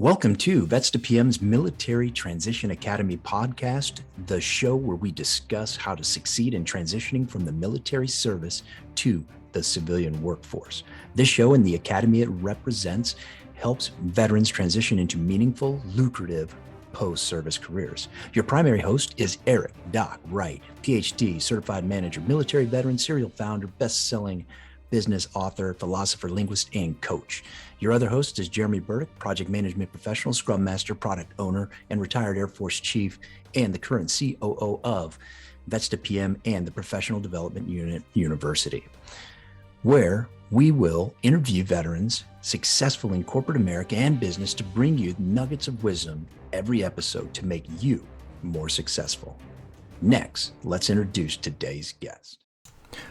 Welcome to Vets to PM's Military Transition Academy podcast, the show where we discuss how to succeed in transitioning from the military service to the civilian workforce. This show and the academy it represents helps veterans transition into meaningful, lucrative post-service careers. Your primary host is Eric Doc Wright, PhD, certified manager, military veteran, serial founder, best-selling business author, philosopher, linguist, and coach. Your other host is Jeremy Burdick, project management professional, scrum master, product owner, and retired Air Force chief, and the current COO of Vets to PM and the Professional Development Unit University, where we will interview veterans successful in corporate America and business to bring you nuggets of wisdom every episode to make you more successful. Next, let's introduce today's guest.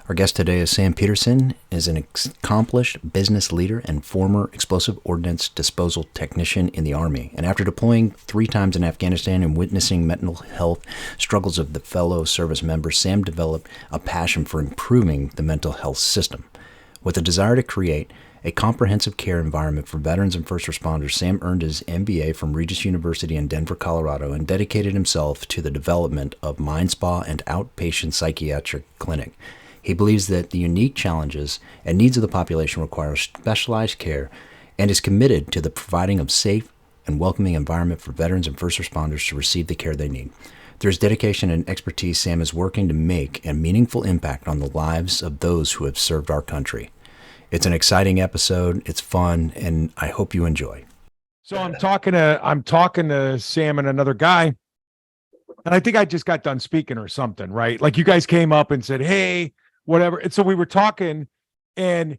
Our guest today is Sam Peterson, is an accomplished business leader and former explosive ordnance disposal technician in the Army. And after deploying 3 times in Afghanistan and witnessing mental health struggles of the fellow service members, Sam developed a passion for improving the mental health system. With a desire to create a comprehensive care environment for veterans and first responders, Sam earned his MBA from Regis University in Denver, Colorado, and dedicated himself to the development of Mind Spa and Outpatient Psychiatric Clinic. He believes that the unique challenges and needs of the population require specialized care and is committed to the providing of safe and welcoming environment for veterans and first responders to receive the care they need. Through his dedication and expertise, Sam is working to make a meaningful impact on the lives of those who have served our country. It's an exciting episode. It's fun, and I hope you enjoy. So I'm talking to Sam and another guy, and I think I just got done speaking or something, right? Like you guys came up and said, "Hey, whatever." And so we were talking and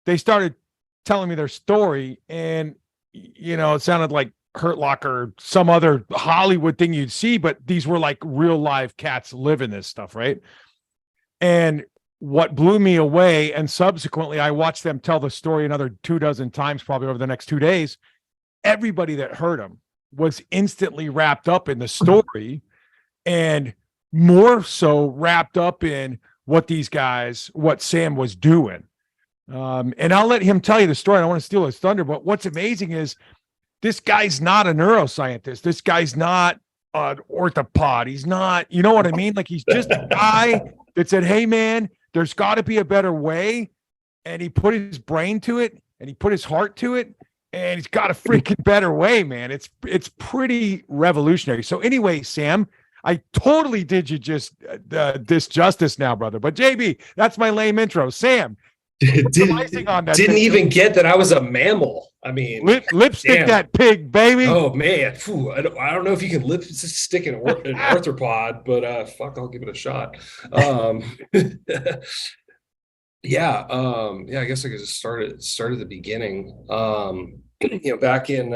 they started telling me their story, and it sounded like Hurt Locker, some other Hollywood thing you'd see, but these were like real live cats living this stuff, right? And what blew me away, and subsequently I watched them tell the story another 24 times probably over the next 2 days, everybody that heard them was instantly wrapped up in the story, and more so wrapped up in what Sam was doing. And I'll let him tell you the story. I don't want to steal his thunder, but what's amazing is this guy's not a neuroscientist. This guy's not an orthopod. He's not, you know what I mean? Like he's just a guy that said, "Hey man, there's got to be a better way." And he put his brain to it and he put his heart to it, and he's got a freaking better way, man. It's pretty revolutionary. So anyway, Sam, I totally did you just this justice now, brother. But JB, that's my lame intro. Sam, didn't even get that I was a mammal. I mean, lipstick damn. That pig, baby. Oh man, Phew, I don't know if you can lipstick an arthropod, but fuck, I'll give it a shot. Yeah, I guess I could just start at the beginning. Back in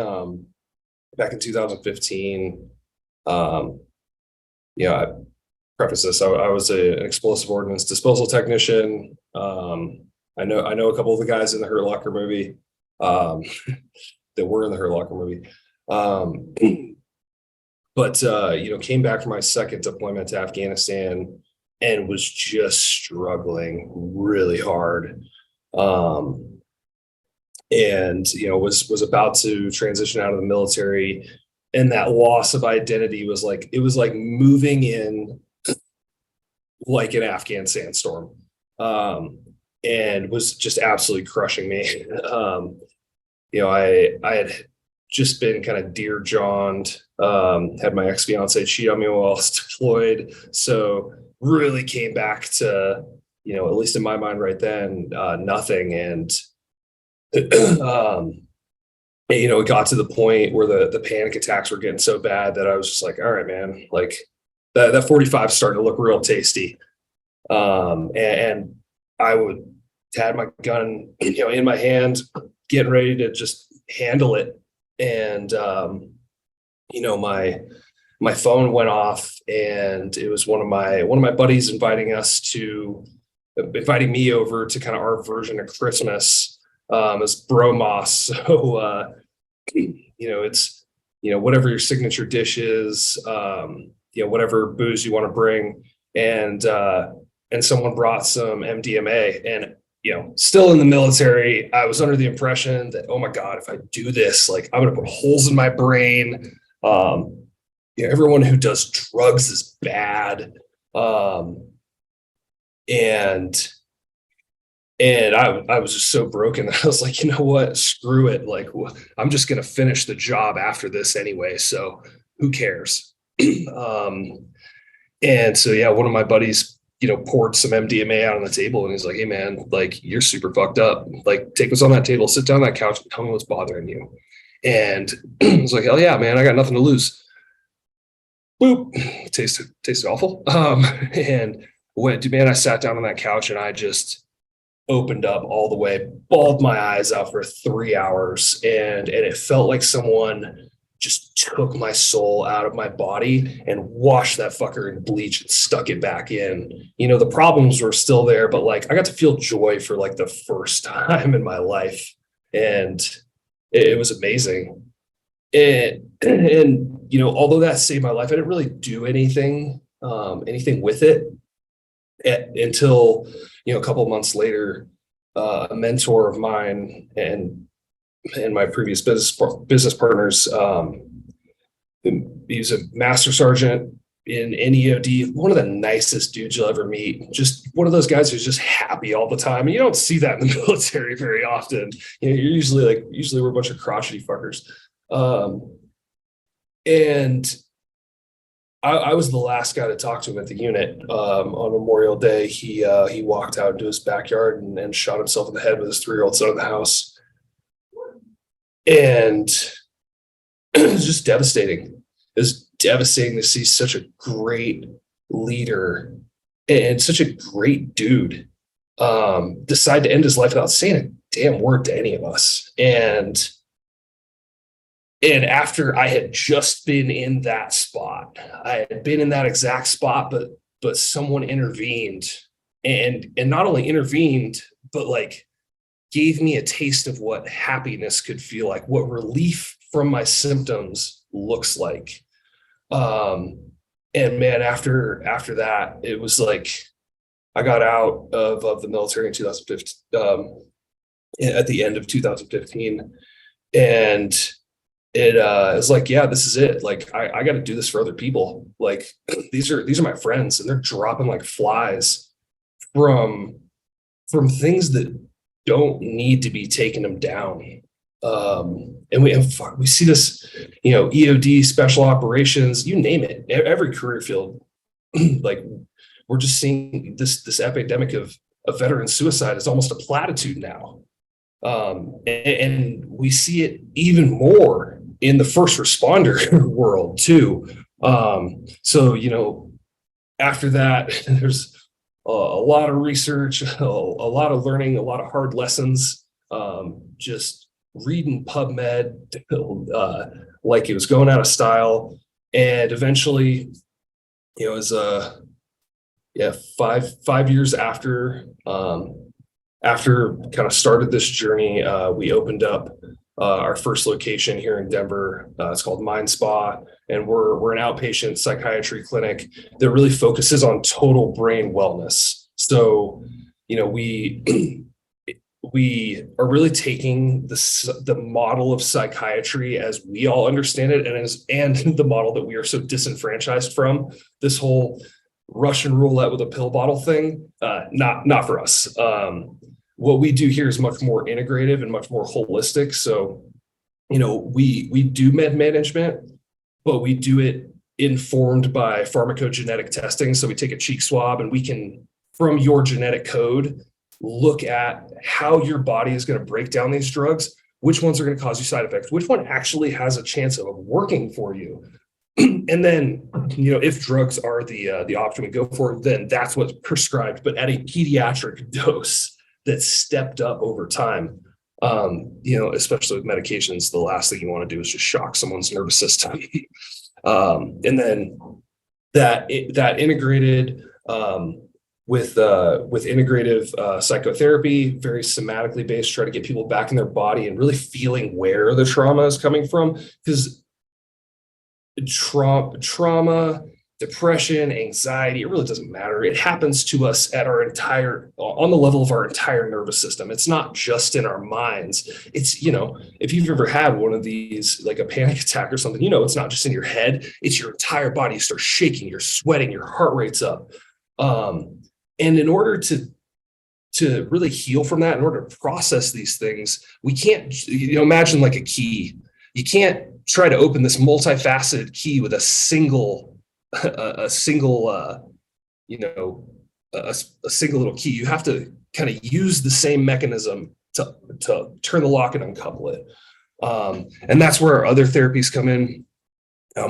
2015. I preface this. I was an explosive ordnance disposal technician. I know a couple of the guys in the Hurt Locker movie that were in the Hurt Locker movie. But came back from my second deployment to Afghanistan and was just struggling really hard. Was about to transition out of the military. And that loss of identity was like moving in like an Afghan sandstorm, and was just absolutely crushing me. I had just been kind of deer jawned, had my ex-fiance cheat on me while I was deployed. So really came back to, at least in my mind right then, nothing. And, it got to the point where the panic attacks were getting so bad that I was just like, all right, man, like that 45 is starting to look real tasty. And I had my gun, in my hand, getting ready to just handle it. And, my phone went off, and it was one of my buddies inviting me over to kind of our version of Christmas. As Bromos. So, it's, whatever your signature dish is, whatever booze you want to bring. And someone brought some MDMA, and, still in the military, I was under the impression that, oh my God, if I do this, like I'm going to put holes in my brain. Everyone who does drugs is bad. And I was just so broken that I was like, you know what, screw it. Like, I'm just going to finish the job after this anyway. So who cares? And so, yeah, one of my buddies, poured some MDMA out on the table and he's like, hey man, like you're super fucked up. Like take what's on that table, sit down on that couch and tell me what's bothering you. And I was like, hell yeah, man, I got nothing to lose. Boop. Tasted awful. And I sat down on that couch and I just opened up all the way, bawled my eyes out for 3 hours. And it felt like someone just took my soul out of my body and washed that fucker in bleach and stuck it back in. The problems were still there, but like I got to feel joy for like the first time in my life. And it was amazing. And although that saved my life, I didn't really do anything with it until, a couple of months later, a mentor of mine and my previous business partners, he was a master sergeant in EOD, one of the nicest dudes you'll ever meet. Just one of those guys who's just happy all the time. And you don't see that in the military very often. You're usually we're a bunch of crotchety fuckers. And I was the last guy to talk to him at the unit. On Memorial Day, he walked out into his backyard and shot himself in the head with his 3-year-old son in the house. And it was just devastating. It was devastating to see such a great leader and such a great dude decide to end his life without saying a damn word to any of us. And after I had just been in that spot, I had been in that exact spot, but someone intervened and not only intervened, but like gave me a taste of what happiness could feel like, what relief from my symptoms looks like. And man, after that, it was like I got out of the military in 2015, at the end of 2015, and it was like, yeah, this is it. Like I got to do this for other people. Like these are my friends, and they're dropping like flies from things that don't need to be taking them down. And we see this, EOD, special operations, you name it, every career field. Like we're just seeing this epidemic of veteran suicide is almost a platitude now. And we see it even more in the first responder world too. So, after that, there's a lot of research, a lot of learning, a lot of hard lessons, just reading PubMed like it was going out of style. And eventually, it was 5 years after kind of started this journey, we opened up our first location here in Denver. It's called Mind Spa, and we're an outpatient psychiatry clinic that really focuses on total brain wellness. So, we are really taking the model of psychiatry as we all understand it, and the model that we are so disenfranchised from, this whole Russian roulette with a pill bottle thing. Not for us. What we do here is much more integrative and much more holistic. So, we do med management, but we do it informed by pharmacogenetic testing. So we take a cheek swab and we can, from your genetic code, look at how your body is going to break down these drugs, which ones are going to cause you side effects, which one actually has a chance of working for you. And then, if drugs are the option we go for, then that's what's prescribed, but at a pediatric dose that's stepped up over time. Especially with medications, the last thing you want to do is just shock someone's nervous system. And then that integrated with integrative psychotherapy, very somatically based, try to get people back in their body and really feeling where the trauma is coming from, because trauma depression, anxiety, it really doesn't matter. It happens to us on the level of our entire nervous system. It's not just in our minds. It's, if you've ever had one of these, like a panic attack or something, it's not just in your head, it's your entire body. You start shaking, you're sweating, your heart rate's up. And in order to really heal from that, in order to process these things, we can't, imagine like a key. You can't try to open this multifaceted key with a single little key. You have to kind of use the same mechanism to turn the lock and uncouple it. And that's where our other therapies come in.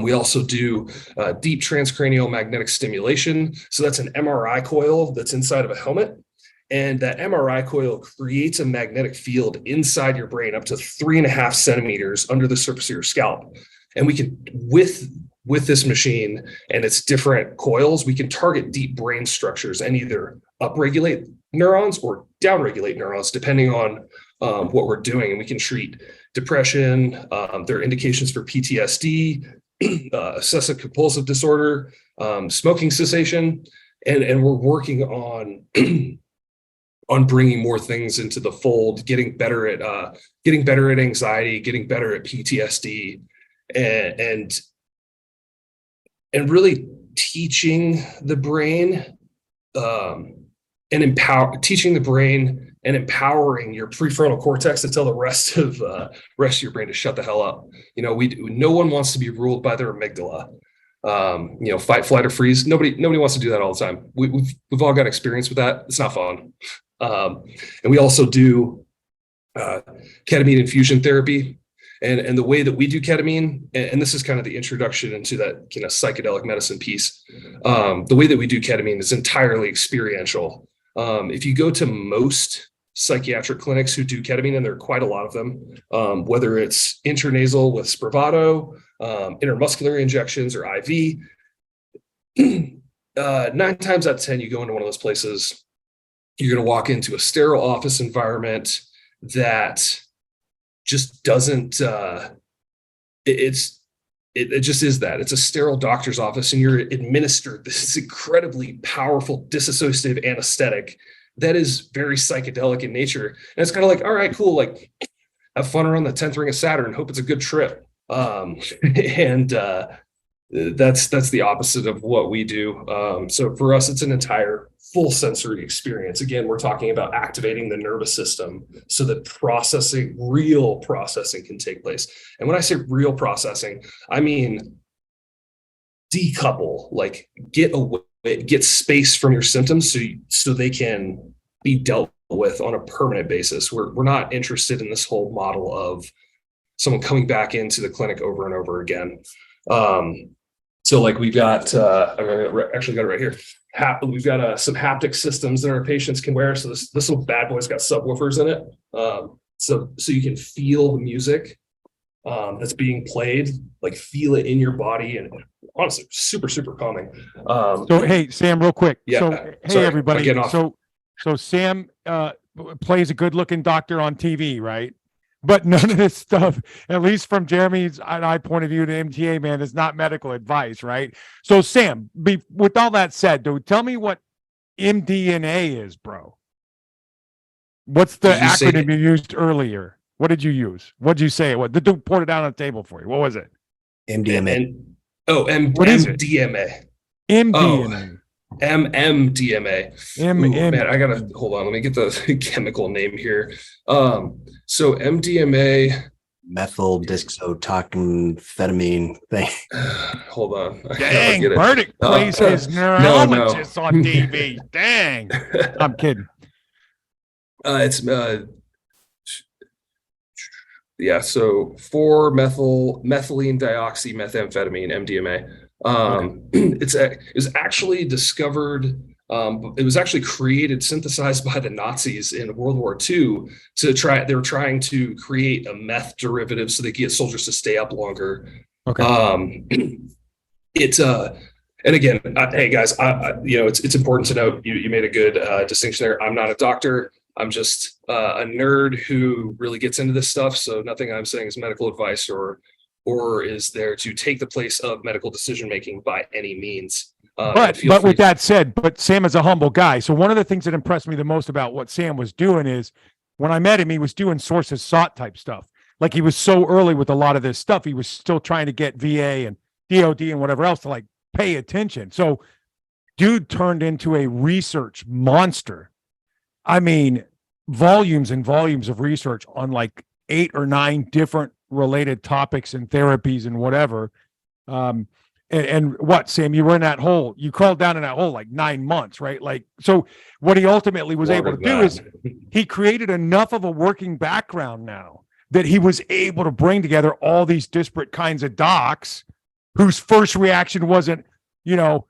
We also do deep transcranial magnetic stimulation. So that's an MRI coil that's inside of a helmet. And that MRI coil creates a magnetic field inside your brain up to 3.5 centimeters under the surface of your scalp. And we can, with this machine and its different coils, we can target deep brain structures and either upregulate neurons or downregulate neurons, depending on what we're doing. And we can treat depression. There are indications for PTSD, obsessive compulsive disorder, smoking cessation, and we're working on on bringing more things into the fold, getting better at anxiety, getting better at PTSD, and really teaching the brain and empowering your prefrontal cortex to tell the rest of your brain to shut the hell up. No one wants to be ruled by their amygdala. Fight, flight, or freeze. Nobody wants to do that all the time. We've all got experience with that. It's not fun. And we also do ketamine infusion therapy. And the way that we do ketamine, and this is kind of the introduction into that psychedelic medicine piece. The way that we do ketamine is entirely experiential. If you go to most psychiatric clinics who do ketamine, and there are quite a lot of them, whether it's intranasal with Spravato, intramuscular injections, or IV, 9 times out of 10, you go into one of those places, you're going to walk into a sterile office environment that just doesn't, it just is that. It's a sterile doctor's office, and you're administered this incredibly powerful dissociative anesthetic that is very psychedelic in nature. And it's kind of like, all right, cool, like have fun around the 10th ring of Saturn, hope it's a good trip. That's the opposite of what we do. So for us, it's an entire full sensory experience. Again, we're talking about activating the nervous system so that real processing can take place. And when I say real processing, I mean decouple, like get space from your symptoms so they can be dealt with on a permanent basis. We're not interested in this whole model of someone coming back into the clinic over and over again. So like we've got, I actually got it right here. We've got some haptic systems that our patients can wear. So this little bad boy's got subwoofers in it. So you can feel the music that's being played, like feel it in your body, and honestly, super, super calming. So, hey, Sam, real quick. Yeah. So, hey, Sorry, everybody. I'm getting off. So Sam plays a good-looking doctor on TV, right? But none of this stuff, at least from Jeremy's and I point of view, the MTA, man, is not medical advice, right? So, Sam, with all that said, dude, tell me what MDMA is, bro. What's the acronym you used earlier? What did you use? What did you say? What the dude poured it down on the table for you? What was it? MDMA. What is it? MDMA. MDMA. MMDMA. Man, I gotta hold on. Let me get the chemical name here. So MDMA, methyl discotoxamphetamine thing. Hold on. Dang, Burdick plays his neurologist on TV. Dang. I'm kidding. It's so 4-methylene dioxymethamphetamine, MDMA. It was actually discovered, it was actually synthesized by the Nazis in World War II they were trying to create a meth derivative so they could get soldiers to stay up longer. Okay. And again, hey guys, it's important to note, you made a good distinction there. I'm not a doctor. I'm just a nerd who really gets into this stuff. So nothing I'm saying is medical advice or or is there to take the place of medical decision making by any means. But with that said, but Sam is a humble guy. So one of the things that impressed me the most about what Sam was doing is when I met him, he was doing sources sought type stuff. Like he was so early with a lot of this stuff. He was still trying to get VA and DOD and whatever else to like pay attention. So dude turned into a research monster. I mean, volumes and volumes of research on like 8 or 9 different related topics and therapies and whatever. And what, Sam, you were in that hole, you crawled down in that hole like 9 months, right? Like, so what he ultimately was able to do is he created enough of a working background now that he was able to bring together all these disparate kinds of docs whose first reaction wasn't,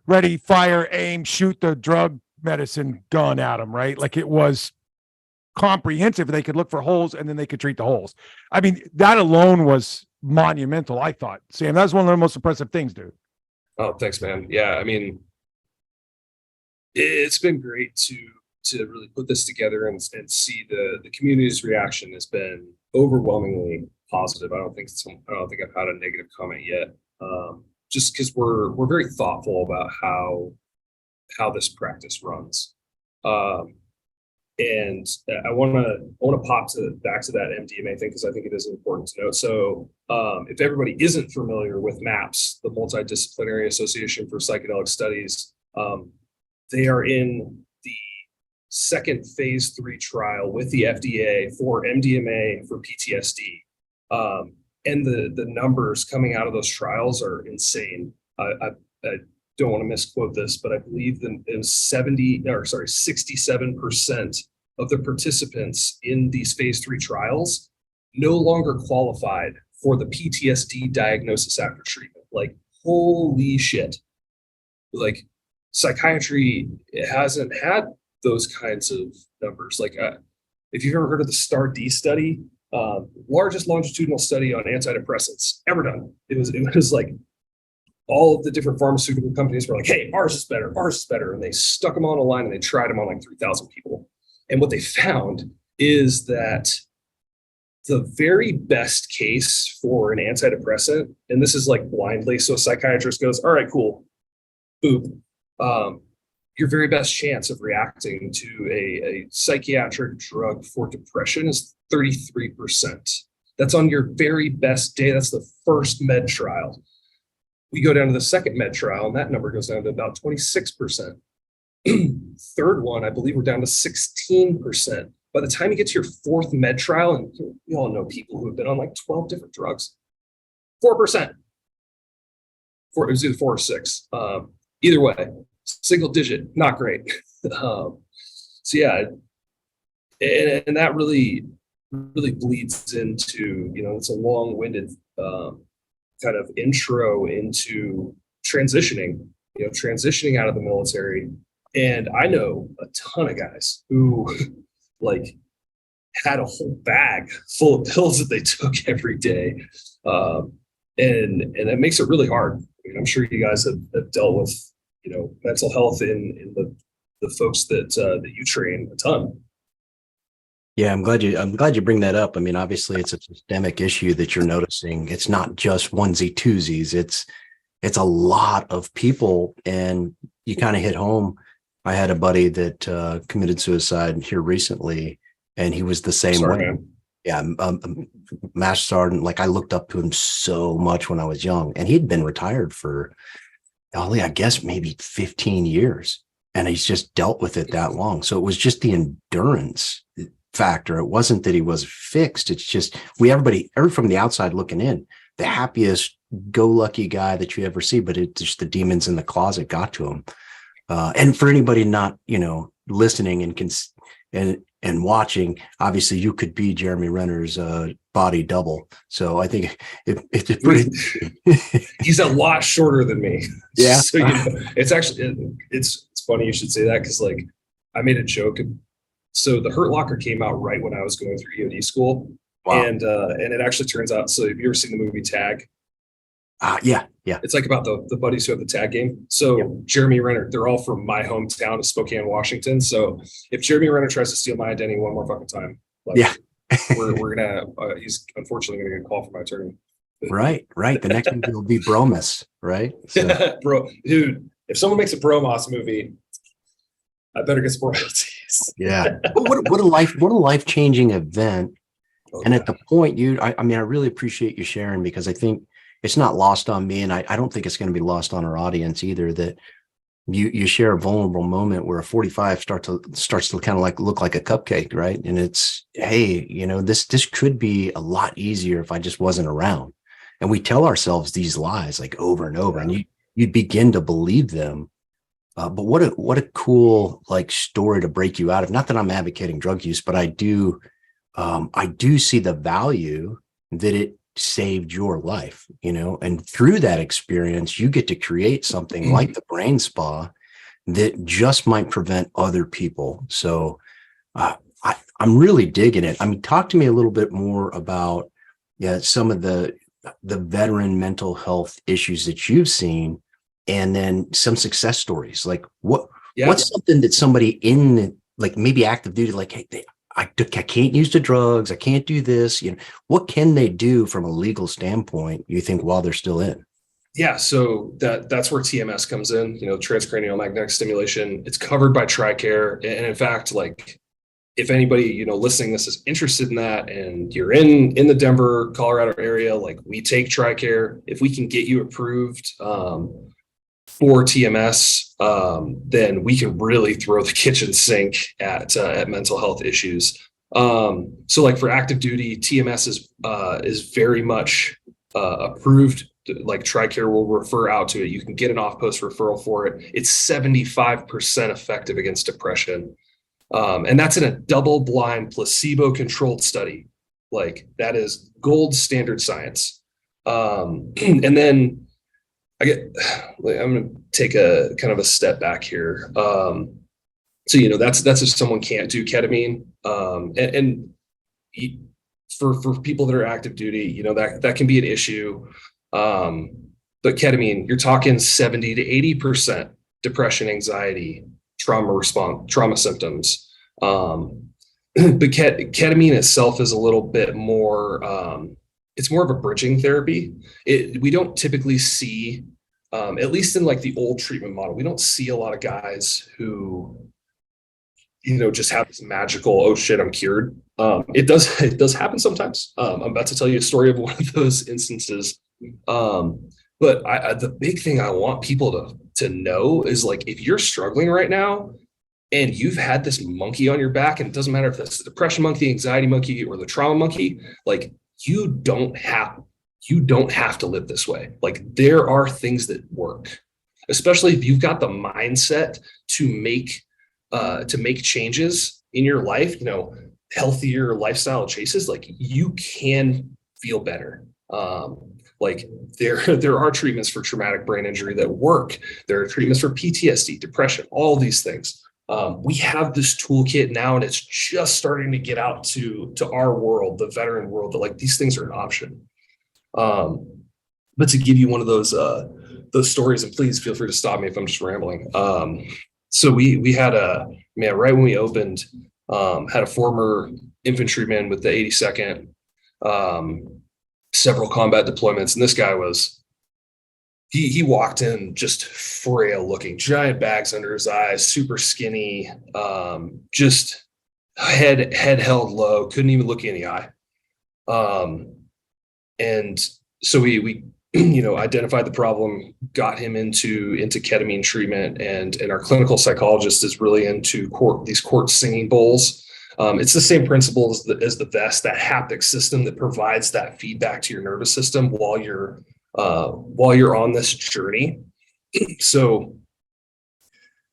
ready, fire, aim, shoot the drug medicine gun at him, right? Like it was comprehensive. They could look for holes and then they could treat the holes. I mean, that alone was monumental, I thought. Sam, that was one of the most impressive things, dude. Oh, thanks, man. Yeah, I mean, it's been great to really put this together and see the community's reaction has been overwhelmingly positive. I don't think I've had a negative comment yet. Just because we're very thoughtful about how this practice runs. And I want to pop back to that MDMA thing because I think it is important to note. So if everybody isn't familiar with MAPS, the Multidisciplinary Association for Psychedelic Studies, they are in the second phase 3 trial with the FDA for MDMA for PTSD. And the numbers coming out of those trials are insane. I don't want to misquote this, but I believe it was 67% of the participants in these phase 3 trials no longer qualified for the PTSD diagnosis after treatment. Like, holy shit. Like, psychiatry hasn't had those kinds of numbers. Like, if you've ever heard of the STAR-D study, largest longitudinal study on antidepressants ever done. It was like, all of the different pharmaceutical companies were like, hey, ours is better. And they stuck them on a line and they tried them on like 3,000 people. And what they found is that the very best case for an antidepressant, and this is like blindly, so a psychiatrist goes, all right, cool, boop. Your very best chance of reacting to a psychiatric drug for depression is 33%. That's on your very best day. That's the first med trial. We go down to the second med trial, and that number goes down to about 26%. Third one, I believe we're down to 16%. By the time you get to your fourth med trial, and you all know people who have been on like 12 different drugs, 4%. It was either 4 or 6. Either way, single digit, not great. So yeah, and that really bleeds into, it's a long-winded kind of intro into transitioning out of the military. And I know a ton of guys who like had a whole bag full of pills that they took every day. And that makes it really hard. I mean, I'm sure you guys have dealt with, mental health in the folks that you train a ton. Yeah, I'm glad you bring that up. I mean, obviously it's a systemic issue that you're noticing. It's not just onesie twosies. It's a lot of people, and you kind of hit home. I had a buddy that committed suicide here recently, and he was the same way. Man. Yeah, Master Sergeant. Like, I looked up to him so much when I was young, and he'd been retired for, I guess maybe 15 years, and he's just dealt with it that long. So it was just the endurance factor. It wasn't that he was fixed. It's just everybody from the outside looking in, the happiest go lucky guy that you ever see, but it's just the demons in the closet got to him. And for anybody not, listening and watching, obviously you could be Jeremy Renner's body double. So I think it's pretty. He's a lot shorter than me. Yeah. So it's actually it's funny you should say that, because like I made a joke. So the Hurt Locker came out right when I was going through EOD school. Wow. And it actually turns out, so have you ever seen the movie Tag? Yeah. It's like about the buddies who have the tag game. So yep. Jeremy Renner, they're all from my hometown of Spokane, Washington. So if Jeremy Renner tries to steal my identity one more fucking time, we're gonna he's unfortunately gonna get a call from my attorney. Right. The next movie will be Bromus, right? So, Bro, dude, if someone makes a Bromos movie, I better get some royalties. yeah. But what a life-changing event. Oh, And yeah. at the point, I mean, I really appreciate you sharing, because I think it's not lost on me, and I don't think it's going to be lost on our audience either, that you share a vulnerable moment where a 45 starts to kind of like look like a cupcake, right? And it's, hey, this could be a lot easier if I just wasn't around. And we tell ourselves these lies like over and over, and you'd begin to believe them. But what a cool like story to break you out of. Not that I'm advocating drug use, but I do see the value that it saved your life, and through that experience, you get to create something like the brain spa that just might prevent other people. So I'm really digging it. I mean, talk to me a little bit more about some of the veteran mental health issues that you've seen, and then some success stories. Like what's something that somebody in like maybe active duty, like, hey, I can't use the drugs, I can't do this, what can they do from a legal standpoint, you think, while they're still in? Yeah, so that's where TMS comes in, transcranial magnetic stimulation. It's covered by TRICARE. And in fact, like, if anybody, listening to this is interested in that, and you're in the Denver, Colorado area, like, we take TRICARE. If we can get you approved for TMS, then we can really throw the kitchen sink at mental health issues. So like for active duty, TMS is very much approved. Like TRICARE will refer out to it. You can get an off-post referral for it. It's 75% effective against depression. And that's in a double-blind, placebo-controlled study. Like, that is gold standard science. And then I'm going to take a kind of a step back here. So, that's if someone can't do ketamine. And for people that are active duty, that can be an issue. But ketamine, you're talking 70 to 80% depression, anxiety, trauma symptoms. But ketamine itself is a little bit more, it's more of a bridging therapy. We don't typically see, at least in like the old treatment model, we don't see a lot of guys who, just have this magical, oh shit, I'm cured. It does happen sometimes. I'm about to tell you a story of one of those instances. But the big thing I want people to know is, like, if you're struggling right now and you've had this monkey on your back, and it doesn't matter if that's the depression monkey, the anxiety monkey, or the trauma monkey, like, you don't have to live this way. Like, there are things that work, especially if you've got the mindset to make changes in your life, healthier lifestyle choices. Like, you can feel better. Like, there are treatments for traumatic brain injury that work. There are treatments for PTSD, depression, all these things. We have this toolkit now, and it's just starting to get out to our world, the veteran world, that, like, these things are an option. But to give you one of those stories, and please feel free to stop me if I'm just rambling. So we had right when we opened, had a former infantryman with the 82nd, several combat deployments. And this guy he walked in just frail looking, giant bags under his eyes, super skinny, just head held low, couldn't even look you in the eye. And so we identified the problem, got him into ketamine treatment, and our clinical psychologist is really into these quartz singing bowls. It's the same principle as the vest, that haptic system that provides that feedback to your nervous system while you're on this journey. So,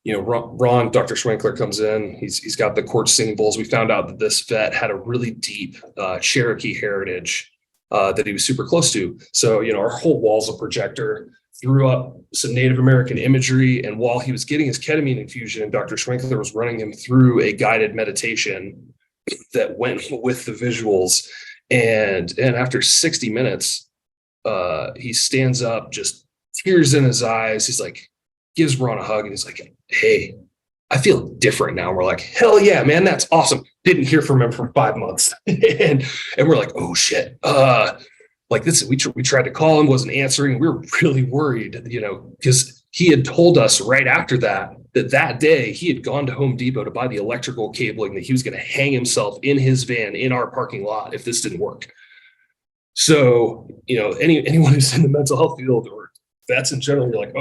Ron, Dr. Schwenkler comes in. He's got the quartz singing bowls. We found out that this vet had a really deep Cherokee heritage that he was super close to. So, our whole wall's a projector, threw up some Native American imagery. And while he was getting his ketamine infusion, Dr. Schwenkler was running him through a guided meditation that went with the visuals. And after 60 minutes, he stands up, just tears in his eyes. He's like, gives Ron a hug, and he's like, hey, I feel different now. We're like, hell yeah, man, that's awesome. Didn't hear from him for 5 months. and we're like, oh shit. like this, we tried to call him, wasn't answering. We were really worried, because he had told us right after that day he had gone to Home Depot to buy the electrical cabling that he was going to hang himself in his van in our parking lot if this didn't work. So, anyone who's in the mental health field or vets in general, you're like,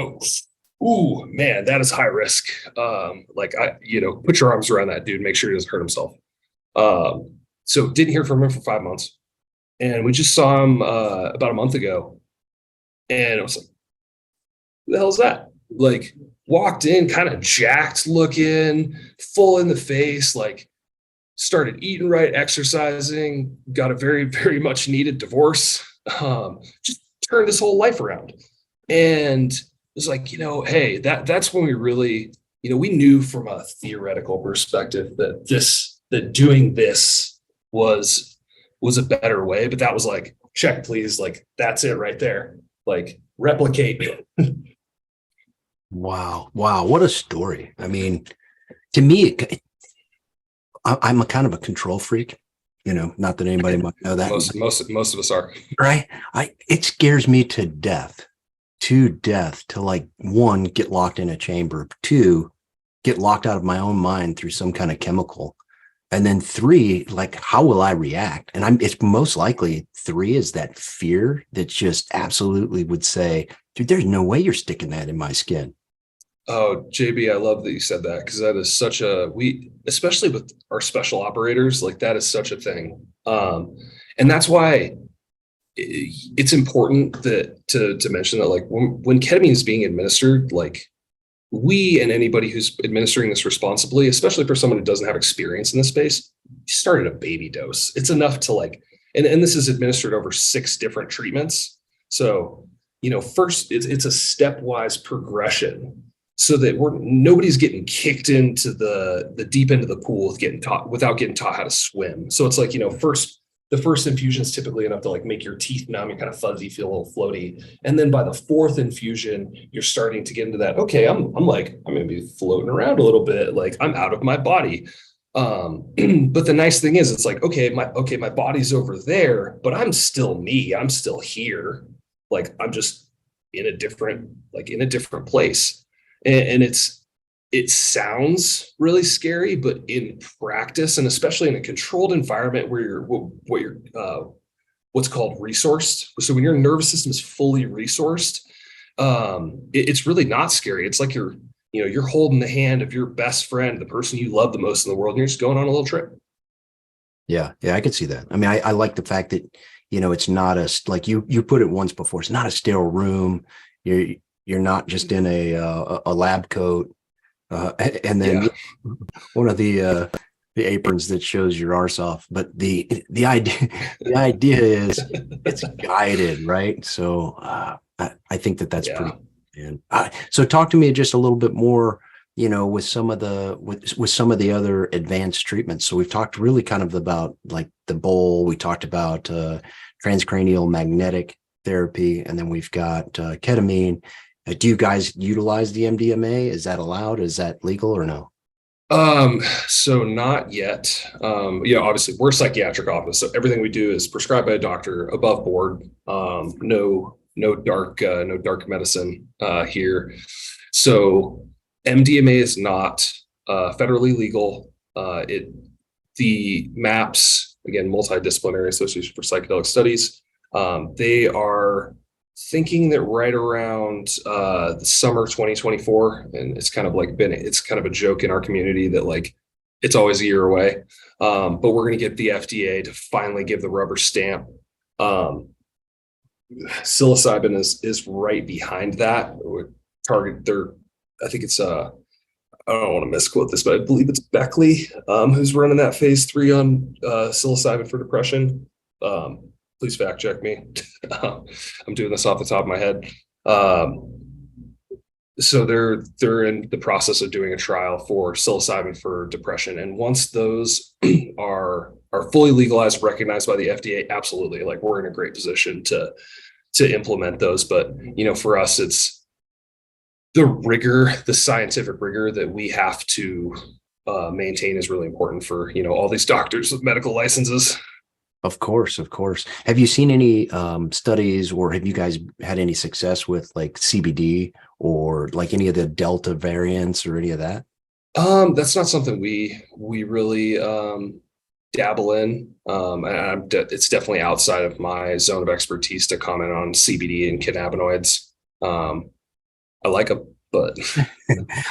ooh, man, that is high risk. Put your arms around that dude, make sure he doesn't hurt himself. So didn't hear from him for 5 months. And we just saw him about a month ago. And I was like, who the hell is that? Like, walked in kind of jacked looking, full in the face, like started eating right, exercising, got a very, very much needed divorce, just turned his whole life around. And it was like, hey, that's when we really, we knew from a theoretical perspective that doing this was a better way, but that was like, check, please. Like, that's it right there. Like, replicate. Wow. What a story. I mean, to me, I'm a kind of a control freak, not that anybody might know that. Most of us are. Right. It scares me to death to like, one, get locked in a chamber, two, get locked out of my own mind through some kind of chemical. And then three, like, how will I react? And it's most likely three is that fear that just absolutely would say, dude, there's no way you're sticking that in my skin. Oh, JB, I love that you said that, because that is such especially with our special operators, like that is such a thing. And that's why it's important to mention that, like, when ketamine is being administered, like, we and anybody who's administering this responsibly, especially for someone who doesn't have experience in this space, start at a baby dose. It's enough to like, and this is administered over 6 different treatments. So, first it's a stepwise progression so that nobody's getting kicked into the deep end of the pool without getting taught how to swim. So it's like, the first infusion is typically enough to like make your teeth numb, you're kind of fuzzy, feel a little floaty. And then by the 4th infusion, you're starting to get into that, okay, I'm going to be floating around a little bit. Like, I'm out of my body. But the nice thing is, it's like, okay, my body's over there, but I'm still me. I'm still here. Like, I'm just in a different place. And it sounds really scary, but in practice, and especially in a controlled environment where you're what's called resourced. So when your nervous system is fully resourced, it's really not scary. It's like you're holding the hand of your best friend, the person you love the most in the world, and you're just going on a little trip. Yeah, I could see that. I mean, I like the fact that, it's not like you put it once before, it's not a sterile room. You're not just in a lab coat. And then one of the aprons that shows your arse off, but the idea is it's guided, right? So I think that's pretty. And so talk to me just a little bit more, with some of the other advanced treatments. So we've talked really kind of about like the bowl. We talked about transcranial magnetic therapy, and then we've got ketamine. Do you guys utilize the MDMA? Is that allowed? Is that legal or no? So not yet. Obviously we're a psychiatric office, so everything we do is prescribed by a doctor, above board. No dark medicine here. So MDMA is not federally legal. The MAPS, again, Multidisciplinary Association for Psychedelic Studies, they are thinking that right around the summer 2024, and it's kind of a joke in our community that like it's always a year away, but we're going to get the FDA to finally give the rubber stamp. Psilocybin is right behind that. I think it's I don't want to misquote this, but I believe it's Beckley who's running that phase 3 on psilocybin for depression. Please fact check me. I'm doing this off the top of my head. So they're in the process of doing a trial for psilocybin for depression, and once those are fully legalized, recognized by the FDA, absolutely, like we're in a great position to implement those. But for us, it's the scientific rigor that we have to maintain is really important for all these doctors with medical licenses. Of course, of course. Have you seen any studies, or have you guys had any success with like CBD or like any of the Delta variants or any of that? That's not something we really dabble in. And it's definitely outside of my zone of expertise to comment on CBD and cannabinoids. I like them, but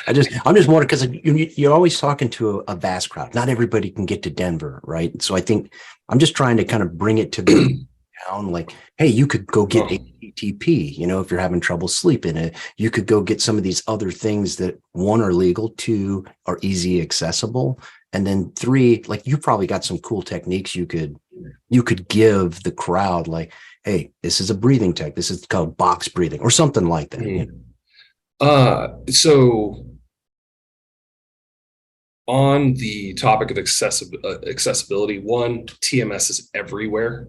I'm just wondering because you're always talking to a vast crowd. Not everybody can get to Denver, right? So I think I'm just trying to kind of bring it to the town. Like, hey, you could go get ATP, if you're having trouble sleeping. You could go get some of these other things that, one, are legal, two, are easy accessible, and then three, like, you probably got some cool techniques you could give the crowd, like, hey, this is a breathing tech. This is called box breathing or something like that. So on the topic of accessibility, one, TMS is everywhere,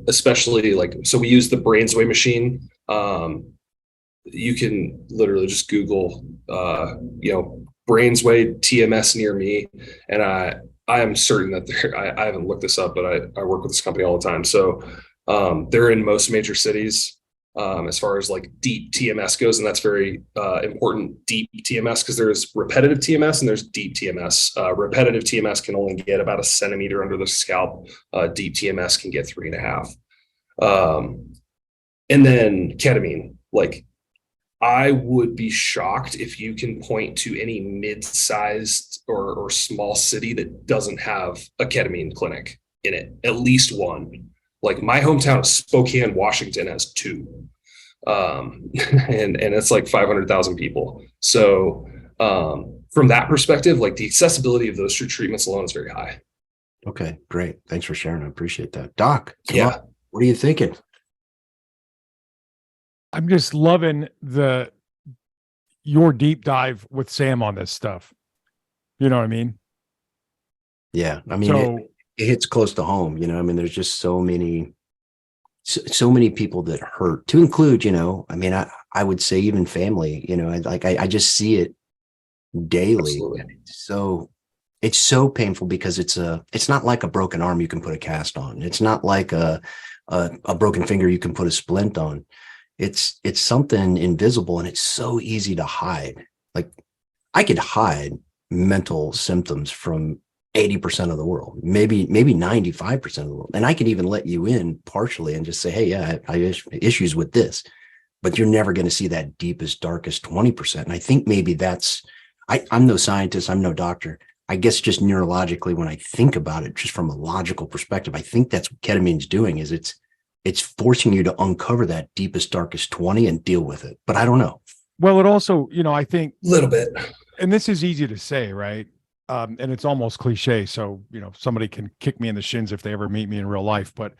especially so we use the BrainsWay machine. You can literally just Google, BrainsWay TMS near me, and I am certain that I haven't looked this up, but I work with this company all the time. So they're in most major cities. As far as like deep TMS goes, and that's very important, deep TMS, because there's repetitive TMS and there's deep TMS. Repetitive TMS can only get about 1 centimeter under the scalp. Deep TMS can get 3.5. And then ketamine. Like, I would be shocked if you can point to any mid-sized or small city that doesn't have a ketamine clinic in it, at least one. Like, my hometown of Spokane, Washington has 2. And it's like 500,000 people. So from that perspective, like, the accessibility of those 2 treatments alone is very high. Okay, great. Thanks for sharing. I appreciate that. Doc, come Yeah. on. What are you thinking? I'm just loving your deep dive with Sam on this stuff. You know what I mean? Yeah. I mean, it hits close to home, there's just so many people that hurt, to include, I would say even family, I just see it daily. It's so painful because it's not like a broken arm you can put a cast on. It's not like a broken finger you can put a splint on. It's something invisible, and it's so easy to hide. Like, I could hide mental symptoms from 80% of the world, maybe 95% of the world. And I can even let you in partially and just say, hey, yeah, I have issues with this, but you're never going to see that deepest, darkest 20%. And I think maybe I'm no scientist, I'm no doctor. I guess just neurologically, when I think about it, just from a logical perspective, I think that's what ketamine's doing, is it's forcing you to uncover that deepest, darkest 20 and deal with it. But I don't know. Well, it also, I think A little bit. And this is easy to say, right? And it's almost cliche. So, somebody can kick me in the shins if they ever meet me in real life. But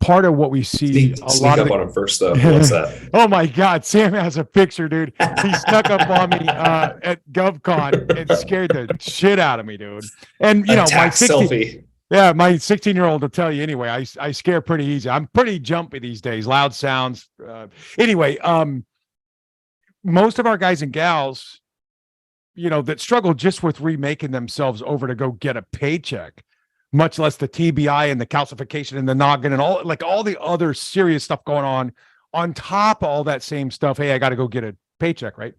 part of what we see sneak up on him first, though. What's that? Oh my God, Sam has a picture, dude. He snuck up on me at GovCon and scared the shit out of me, dude. And my selfie. Yeah, my 16-year-old will tell you anyway. I scare pretty easy. I'm pretty jumpy these days. Loud sounds. Anyway, most of our guys and gals, that struggle just with remaking themselves over to go get a paycheck, much less the TBI and the calcification and the noggin and all the other serious stuff going on top of all that same stuff. Hey, I got to go get a paycheck, right?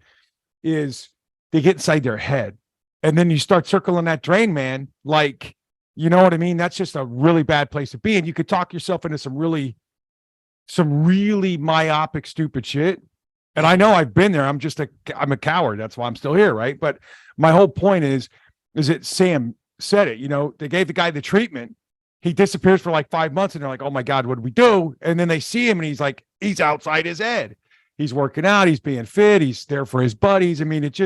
Is they get inside their head, and then you start circling that drain, man. Like, you know what I mean? That's just a really bad place to be. And you could talk yourself into some really myopic, stupid shit. And I know I've been there. I'm a coward. That's why I'm still here. Right. But my whole point is that Sam said it, they gave the guy the treatment. He disappears for like 5 months, and they're like, oh my God, what did we do? And then they see him, and he's outside his head. He's working out. He's being fit. He's there for his buddies. I mean, it's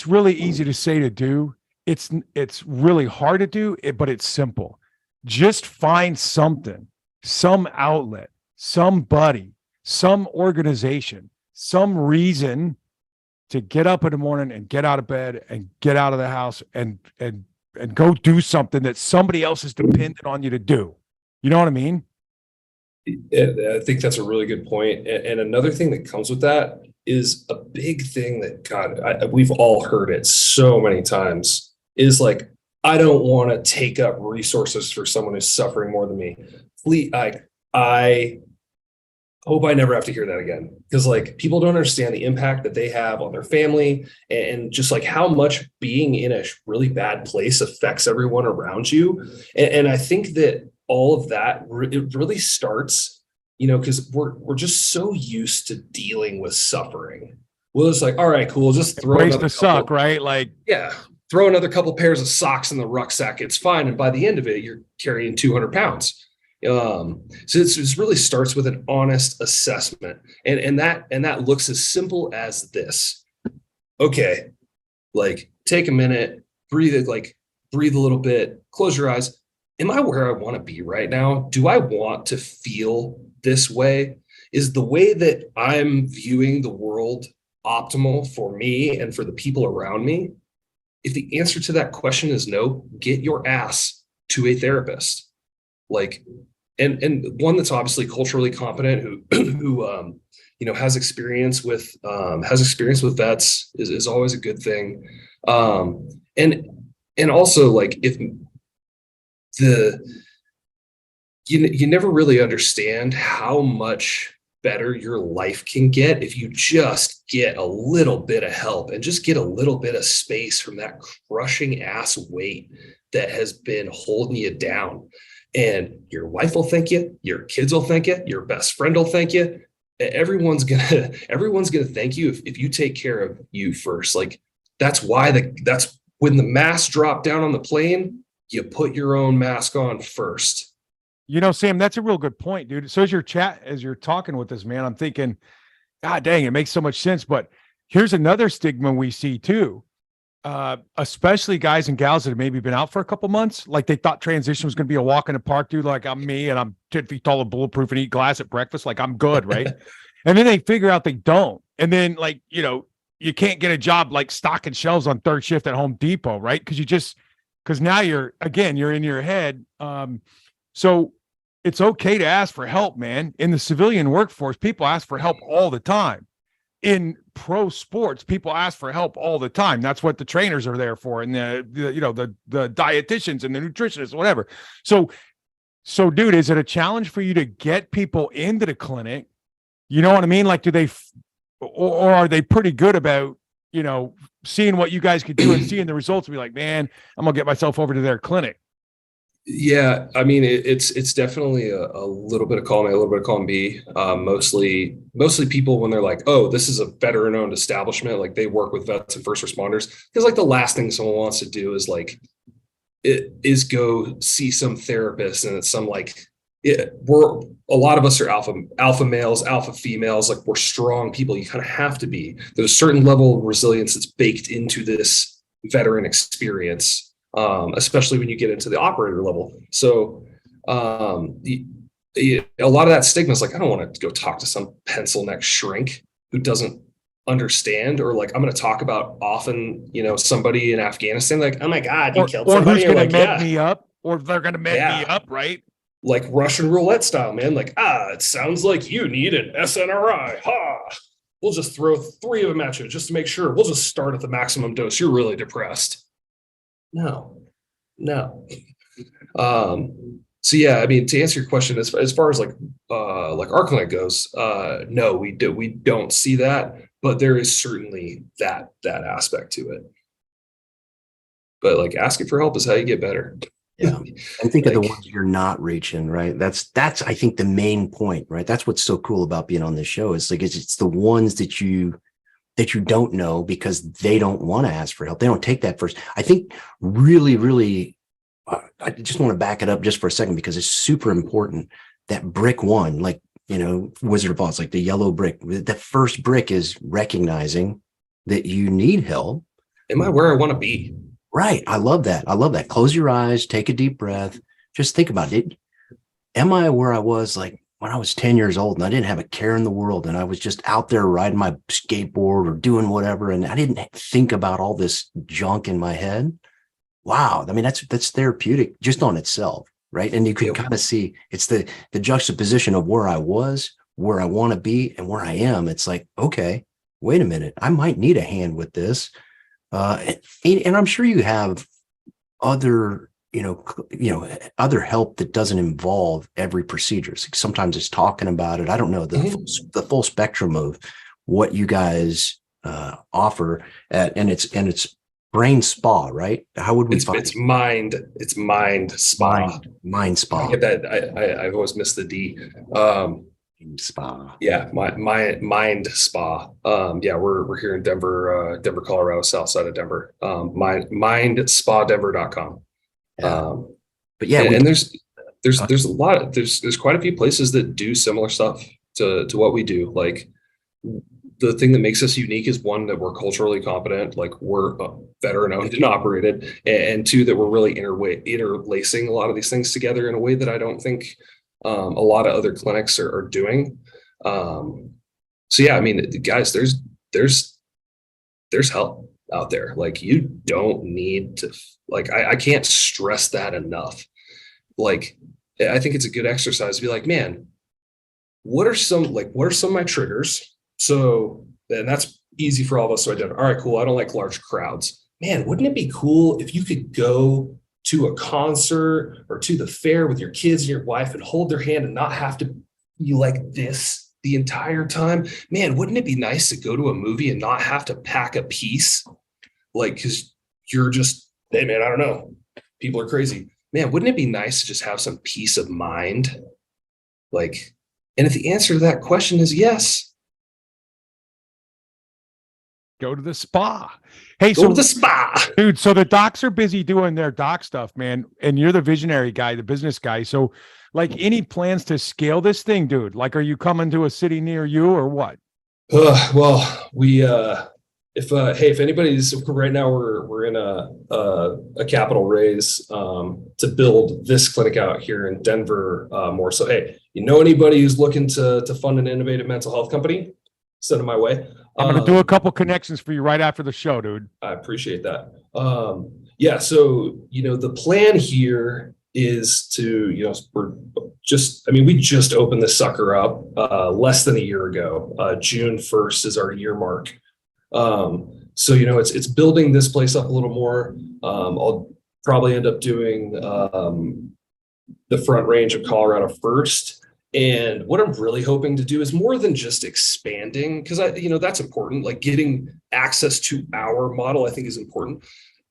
really easy to say to do. It's really hard to do it, but it's simple. Just find something, some outlet, somebody, some organization, some reason to get up in the morning and get out of bed and get out of the house and go do something that somebody else is dependent on you to do. You know what I mean? I think that's a really good point. And another thing that comes with that is a big thing that, God, we've all heard it so many times, is like, I don't want to take up resources for someone who's suffering more than me. Please, I hope I never have to hear that again, because like people don't understand the impact that they have on their family, and just like how much being in a really bad place affects everyone around you. And I think that all of that, it really starts, because we're just so used to dealing with suffering. Well, it's like, all right, cool, just throw Embrace another the suck, right? Like, yeah, throw another couple pairs of socks in the rucksack. It's fine. And by the end of it, you're carrying 200 pounds. So it really starts with an honest assessment. And that looks as simple as this. Okay, like take a minute, breathe a little bit, close your eyes. Am I where I want to be right now? Do I want to feel this way? Is the way that I'm viewing the world optimal for me and for the people around me? If the answer to that question is no, get your ass to a therapist. Like, and one that's obviously culturally competent, who has experience with vets is always a good thing. And also, like, if you never really understand how much better your life can get if you just get a little bit of help and just get a little bit of space from that crushing ass weight that has been holding you down. And your wife will thank you, your kids will thank you, your best friend will thank you. Everyone's gonna thank you if you take care of you first. Like, that's when the mask dropped down on the plane, you put your own mask on first. Sam, that's a real good point, dude. So as you're talking with this, man, I'm thinking, God dang, it makes so much sense. But here's another stigma we see too. Especially guys and gals that have maybe been out for a couple months, like they thought transition was going to be a walk in the park, dude. Like, I'm me and I'm 10 feet tall and bulletproof and eat glass at breakfast. Like, I'm good, right? And then they figure out they don't. And then, like, you can't get a job like stocking shelves on third shift at Home Depot, right? Because now you're in your head. So it's okay to ask for help, man. In the civilian workforce, people ask for help all the time. In pro sports, people ask for help all the time. That's what the trainers are there for, and the dietitians and the nutritionists, whatever. So, dude, is it a challenge for you to get people into the clinic? You know what I mean? Like, do they, or are they pretty good about seeing what you guys could do and seeing the results and be like, man, I'm gonna get myself over to their clinic? Yeah, I mean, it's definitely a little bit of column A, a little bit of column B. Mostly people, when they're like, oh, this is a veteran-owned establishment, like they work with vets and first responders, because like the last thing someone wants to do is go see some therapist, and it's some like a lot of us are alpha males, alpha females, like we're strong people. You kind of have to be. There's a certain level of resilience that's baked into this veteran experience. Especially when you get into the operator level. So a lot of that stigma is like, I don't want to go talk to some pencil neck shrink who doesn't understand, or like, I'm going to talk about often, somebody in Afghanistan, like, oh my God, you killed somebody. Or who's going to like, med me up, or they're going to med me up, right? Like Russian roulette style, man. Like, it sounds like you need an SNRI. Ha! We'll just throw 3 of them at you just to make sure. We'll just start at the maximum dose. You're really depressed. No. So yeah, I mean, to answer your question, as far as like our clinic goes, no, we don't see that, but there is certainly that aspect to it. But like, asking for help is how you get better. Yeah. And think of the ones you're not reaching, right? That's I think the main point, right? That's what's so cool about being on this show. Is like, it's the ones that you don't know because they don't want to ask for help. They don't take that first. I think really, I just want to back it up just for a second, because it's super important. That brick one, like, Wizard of Oz, like the yellow brick, the first brick is recognizing that you need help. Am I where I want to be? Right. I love that. Close your eyes, take a deep breath. Just think about it. Am I where I was like when I was 10 years old and I didn't have a care in the world and I was just out there riding my skateboard or doing whatever, and I didn't think about all this junk in my head? Wow. I mean, that's therapeutic just on itself, right? And you can kind of see it's the juxtaposition of where I was, where I want to be, and where I am. It's like, okay, wait a minute, I might need a hand with this. And I'm sure you have other, other help that doesn't involve every procedure. Sometimes it's talking about it. I don't know the full spectrum of what you guys offer and it's brain spa, right? How would we find it's mind spa. mind spa? I get that. I've always missed the D. Spa. Yeah, my mind spa. Yeah, we're here in Denver, Colorado, south side of Denver. Mindspadenver.com. Yeah. But yeah, and there's a lot, there's quite a few places that do similar stuff to what we do. Like, the thing that makes us unique is, one, that we're culturally competent, like we're veteran owned and operated, and two, that we're really interlacing a lot of these things together in a way that I don't think a lot of other clinics are doing. So yeah, I mean, guys, there's help out there. Like, you don't need to, like, I can't stress that enough. Like, I think it's a good exercise to be like, man, what are some of my triggers? So, and that's easy for all of us to identify. All right, cool. I don't like large crowds. Man, wouldn't it be cool if you could go to a concert or to the fair with your kids and your wife and hold their hand and not have to be like this the entire time? Man, wouldn't it be nice to go to a movie and not have to pack a piece? Like, because you're just, hey, man, I don't know. People are crazy. Man, wouldn't it be nice to just have some peace of mind? Like, and if the answer to that question is yes, go to the spa. Hey, go to the spa, dude. So the docs are busy doing their doc stuff, man. And you're the visionary guy, the business guy. So, like, any plans to scale this thing, dude? Like, are you coming to a city near you or what? Well, we if anybody's, right now we're in a capital raise to build this clinic out here in Denver more. So, hey, anybody who's looking to fund an innovative mental health company, send them my way. I'm going to do a couple connections for you right after the show, dude. I appreciate that. Yeah. So, the plan here is to, we just opened this sucker up less than a year ago. June 1st is our year mark. So, it's building this place up a little more. I'll probably end up doing the Front Range of Colorado first. And what I'm really hoping to do is more than just expanding, because that's important. Like, getting access to our model, I think, is important.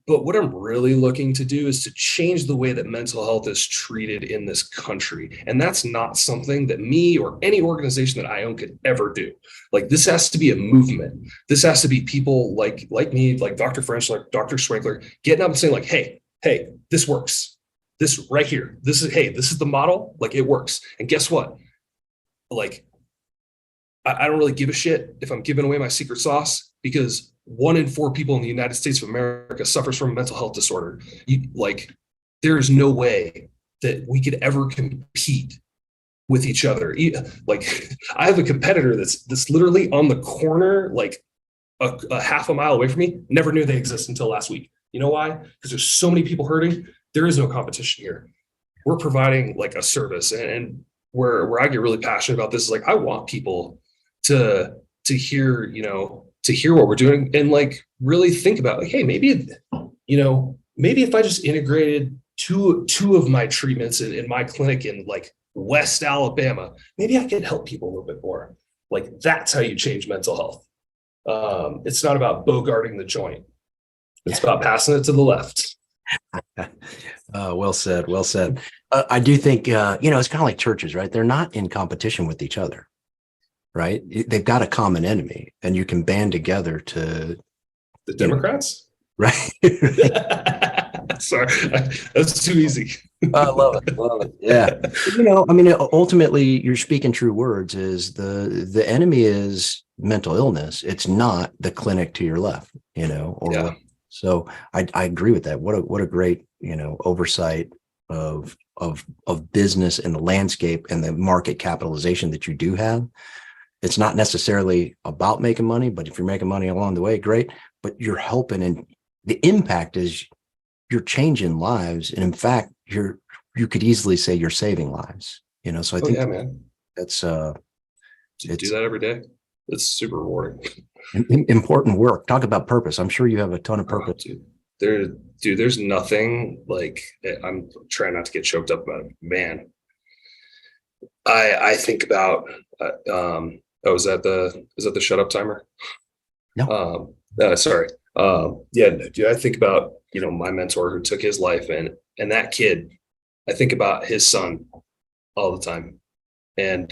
But what I'm really looking to do is to change the way that mental health is treated in this country. And that's not something that me or any organization that I own could ever do. Like, this has to be a movement. This has to be people like me, like Dr. French, like Dr. Schwenkler, getting up and saying, like, hey, this works. This right here, this is the model. Like, it works. And guess what? Like, I don't really give a shit if I'm giving away my secret sauce, because 1 in 4 people in the United States of America suffers from a mental health disorder. There is no way that we could ever compete with each other. Like, I have a competitor that's literally on the corner, like a half a mile away from me. Never knew they exist until last week. You know why? Because there's so many people hurting. There is no competition here. We're providing like a service, and where I get really passionate about this is, like, I want people to hear, to hear what we're doing and, like, really think about, like, hey, maybe if I just integrated two of my treatments in my clinic in, like, West Alabama, maybe I could help people a little bit more. Like, that's how you change mental health. It's not about bogarting the joint. It's about passing it to the left. Well said. Well said. I do think, it's kind of like churches, right? They're not in competition with each other, right? They've got a common enemy, and you can band together to the Democrats, right? Sorry, that's too easy. I love it. Yeah. Ultimately, you're speaking true words. Is the enemy is mental illness. It's not the clinic to your left, So I agree with that. What a great, oversight of business and the landscape and the market capitalization that you do have. It's not necessarily about making money, but if you're making money along the way, great. But you're helping, and the impact is you're changing lives. And in fact, you could easily say you're saving lives. So I think man, that's do that every day. It's super rewarding. Important work. Talk about purpose. I'm sure you have a ton of purpose There's nothing like, I'm trying not to get choked up about it, man. I think about, is that the shut up timer? No. Sorry. Yeah, dude, I think about, my mentor who took his life, and that kid, I think about his son all the time. And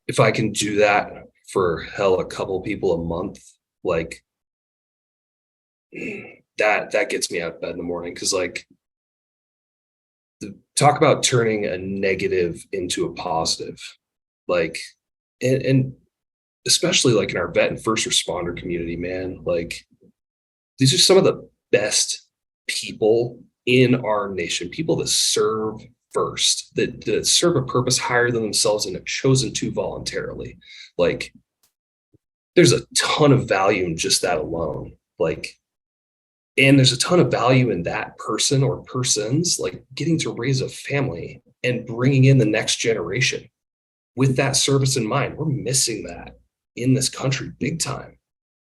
if I can do that for hell, a couple people a month, like that gets me out of bed in the morning. Cause like, talk about turning a negative into a positive, like, and especially like in our vet and first responder community, man, like these are some of the best people in our nation, people that serve first, that serve a purpose higher than themselves and have chosen to voluntarily. Like, there's a ton of value in just that alone. Like, and there's a ton of value in that person or persons, like getting to raise a family and bringing in the next generation with that service in mind. We're missing that in this country big time.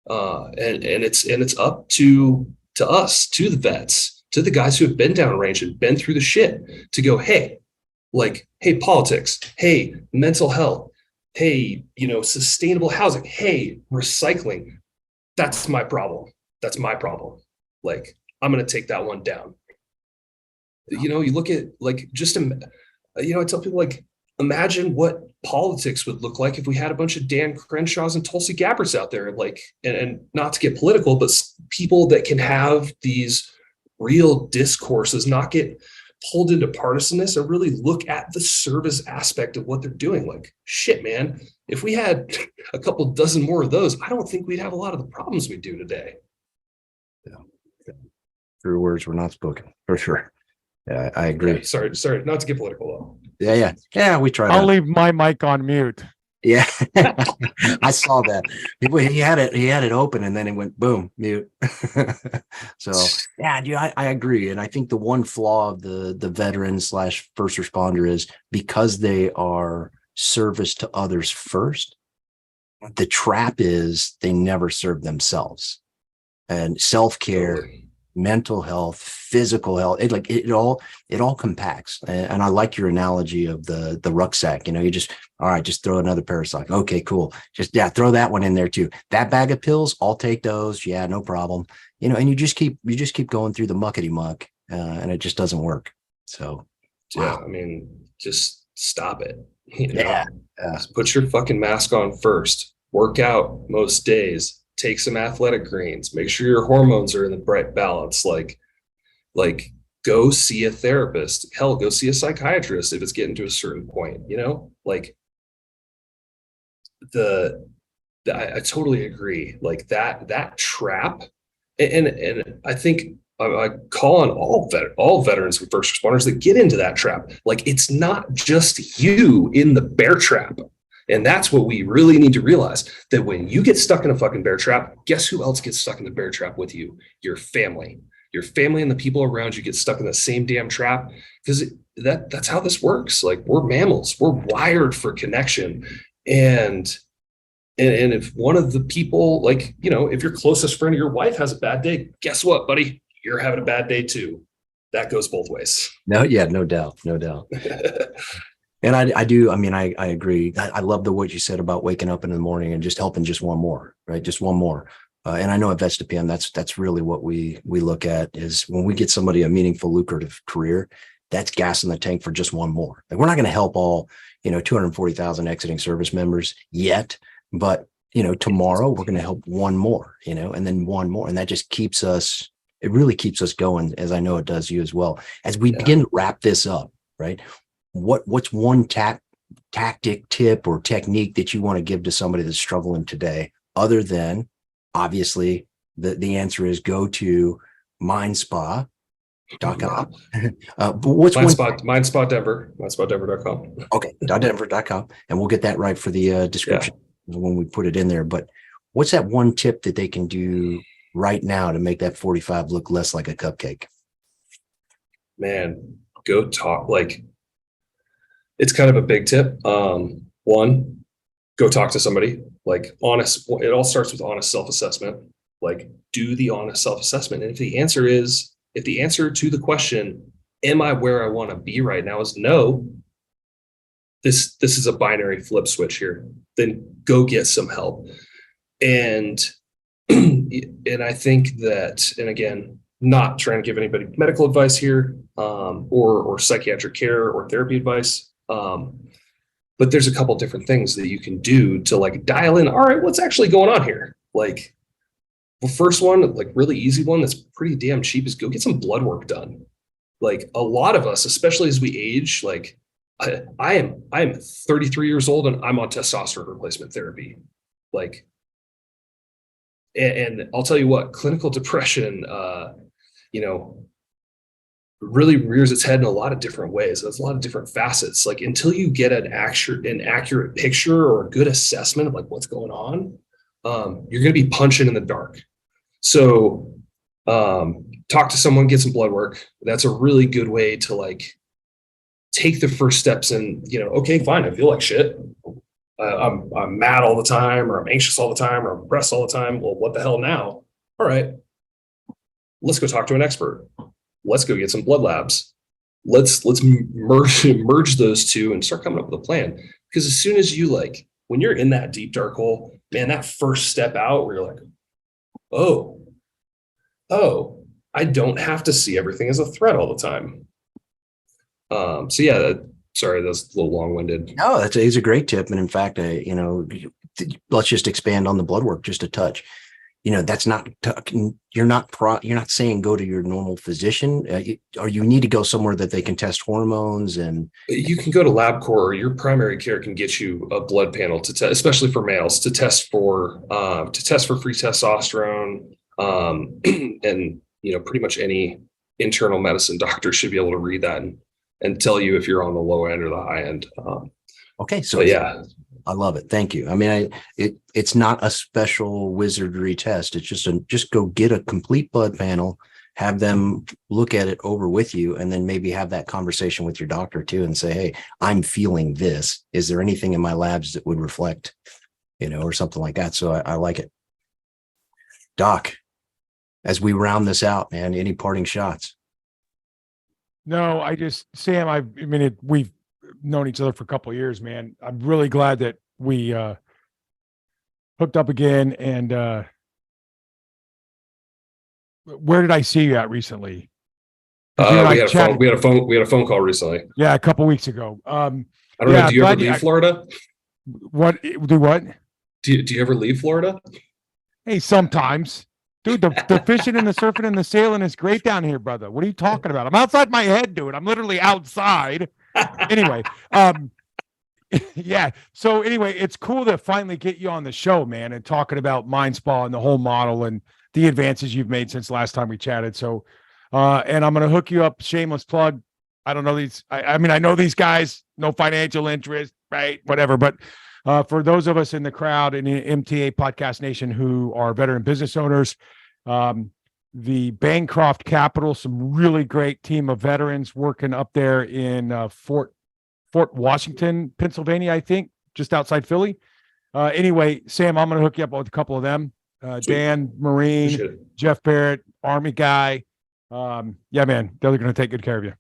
And it's up to us, to the vets, to the guys who have been downrange and been through the shit, to go, hey, politics, hey, mental health, hey, sustainable housing, hey, recycling. That's my problem. Like, I'm going to take that one down. You look at like, I tell people, like, imagine what politics would look like if we had a bunch of Dan Crenshaws and Tulsi Gabbards out there, like, and not to get political, but people that can have these real discourses, not get pulled into partisanness, and really look at the service aspect of what they're doing. Like, shit, man, if we had a couple dozen more of those, I don't think we'd have a lot of the problems we do today. Yeah. True words were not spoken, for sure. Yeah, I agree. Yeah, sorry, not to get political though. Yeah. We tried. I'll leave my mic on mute. Yeah, I saw that. He had it open, and then it went boom, mute. So yeah, dude, I agree, and I think the one flaw of the veteran / first responder is because they are service to others first. The trap is they never serve themselves, and self-care. Totally. Mental health, physical health, it all compacts. And I like your analogy of the rucksack. You just, all right, just throw another pair of socks. Okay, cool. Just throw that one in there too. That bag of pills, I'll take those. Yeah, no problem. And you just keep going through the muckety muck, and it just doesn't work. So yeah, I mean, just stop it. Yeah. Just put your fucking mask on first. Work out most days. Take some athletic greens, make sure your hormones are in the right balance. Like go see a therapist. Hell, go see a psychiatrist if it's getting to a certain point, like I totally agree. Like that trap. And I think I call on all veterans and first responders that get into that trap. Like, it's not just you in the bear trap. And that's what we really need to realize, that when you get stuck in a fucking bear trap, guess who else gets stuck in the bear trap with you? Your family and the people around you get stuck in the same damn trap, because that's how this works. Like, we're mammals, we're wired for connection. And if one of the people, like, if your closest friend or your wife has a bad day, guess what, buddy? You're having a bad day too. That goes both ways. No doubt. And I do. I mean, I agree. I love what you said about waking up in the morning and just helping just one more, right? Just one more. And I know at Vets to PM, that's really what we look at, is when we get somebody a meaningful, lucrative career, that's gas in the tank for just one more. Like, we're not going to help all, 240,000 exiting service members yet, but, tomorrow we're going to help one more, and then one more. And that just it really keeps us going, as I know it does you as well. As we begin to wrap this up, right? What's one tactic, tip, or technique that you want to give to somebody that's struggling today, other than, obviously, the answer is go to MindSpa.com. But what's MindSpa Denver, MindSpaDenver.com. Okay, .denver.com, and we'll get that right for the description when we put it in there. But what's that one tip that they can do right now to make that 45 look less like a cupcake? Man, go talk. Like, it's kind of a big tip. One, go talk to somebody. Like, honest. It all starts with honest self-assessment. Like, do the honest self-assessment. And if the answer to the question, am I where I want to be right now, is no, this is a binary flip switch here, then go get some help. And I think that, and again, not trying to give anybody medical advice here, or psychiatric care or therapy advice. But there's a couple different things that you can do to like dial in. All right, what's actually going on here? Like, the first one, like really easy one that's pretty damn cheap, is go get some blood work done. Like, a lot of us, especially as we age, like I am 33 years old and I'm on testosterone replacement therapy. Like, and I'll tell you what, clinical depression, really rears its head in a lot of different ways. There's a lot of different facets. Like, until you get an accurate picture or a good assessment of like what's going on, you're going to be punching in the dark. So, talk to someone, get some blood work. That's a really good way to like take the first steps and, okay, fine, I feel like shit. I'm mad all the time, or I'm anxious all the time, or I'm depressed all the time. Well, what the hell now? All right, let's go talk to an expert. Let's go get some blood labs. Let's merge those two and start coming up with a plan. Because as soon as you when you're in that deep dark hole, man, that first step out where you're like, oh, I don't have to see everything as a threat all the time. So yeah, sorry, that's a little long-winded. No, it's a great tip. And in fact, let's just expand on the blood work just a touch. That's not, you're not saying go to your normal physician, or you need to go somewhere that they can test hormones. And you can go to LabCorp, or your primary care can get you a blood panel to test, especially for males, to test for free testosterone. And pretty much any internal medicine doctor should be able to read that and tell you if you're on the low end or the high end. Okay. So yeah, I love it. Thank you. I mean, it's not a special wizardry test. It's just go get a complete blood panel, have them look at it over with you, and then maybe have that conversation with your doctor too and say, hey, I'm feeling this. Is there anything in my labs that would reflect, or something like that? So I like it. Doc, as we round this out, man, any parting shots? No, Sam, we've known each other for a couple of years, man. I'm really glad that we hooked up again. And where did I see you at recently? We had a phone call recently. Yeah, a couple of weeks ago. I don't know. Do you ever leave Florida? What? Do what? Do you ever leave Florida? Hey, sometimes. Dude, the fishing and the surfing and the sailing is great down here, brother. What are you talking about? I'm outside my head, dude. I'm literally outside. Anyway, yeah. So anyway, it's cool to finally get you on the show, man, and talking about Mind Spa and the whole model and the advances you've made since last time we chatted. So, and I'm going to hook you up. Shameless plug. I don't know these. I know these guys. No financial interest, right? Whatever. But for those of us in the crowd in the MTA Podcast Nation who are veteran business owners, the Bancroft Capital, some really great team of veterans working up there in Fort Washington, Pennsylvania, I think, just outside Philly. Anyway, Sam, I'm going to hook you up with a couple of them. Dan, Marine, Jeff Barrett, Army guy. Yeah, man, they're going to take good care of you.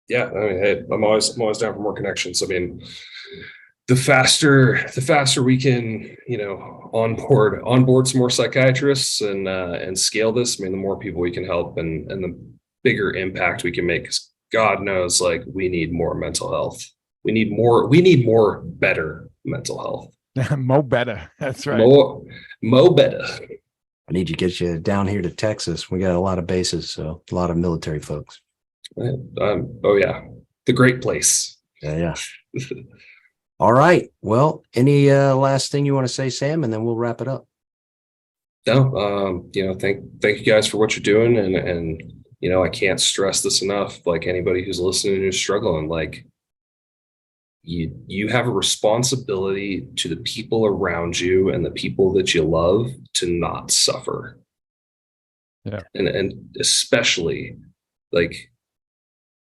Yeah, I mean, hey, I'm always down for more connections. I mean, the faster we can, onboard some more psychiatrists and scale this, I mean, the more people we can help and the bigger impact we can make. 'Cause God knows, we need more mental health. We need more better mental health. Mo better. That's right. Mo better. I need to get you down here to Texas. We got a lot of bases, so a lot of military folks. Oh yeah, the great place. Yeah. All right. Well, any last thing you want to say, Sam, and then we'll wrap it up. No, thank you guys for what you're doing, and I can't stress this enough. Like, anybody who's listening who's struggling, you have a responsibility to the people around you and the people that you love to not suffer. Yeah, and especially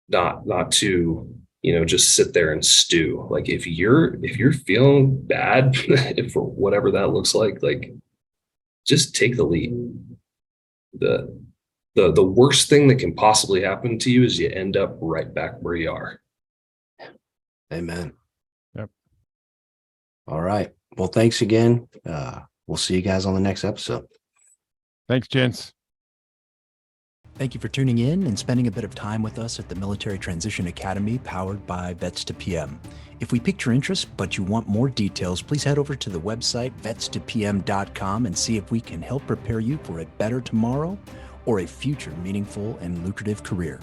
not to just sit there and stew. Like, if you're feeling bad for whatever that looks like, just take the lead. the worst thing that can possibly happen to you is you end up right back where you are. Amen. Yep. All right. Well, thanks again. We'll see you guys on the next episode. Thanks, gents. Thank you for tuning in and spending a bit of time with us at the Military Transition Academy, powered by Vets to PM. If we piqued your interest, but you want more details, please head over to the website vetstopm.com and see if we can help prepare you for a better tomorrow or a future meaningful and lucrative career.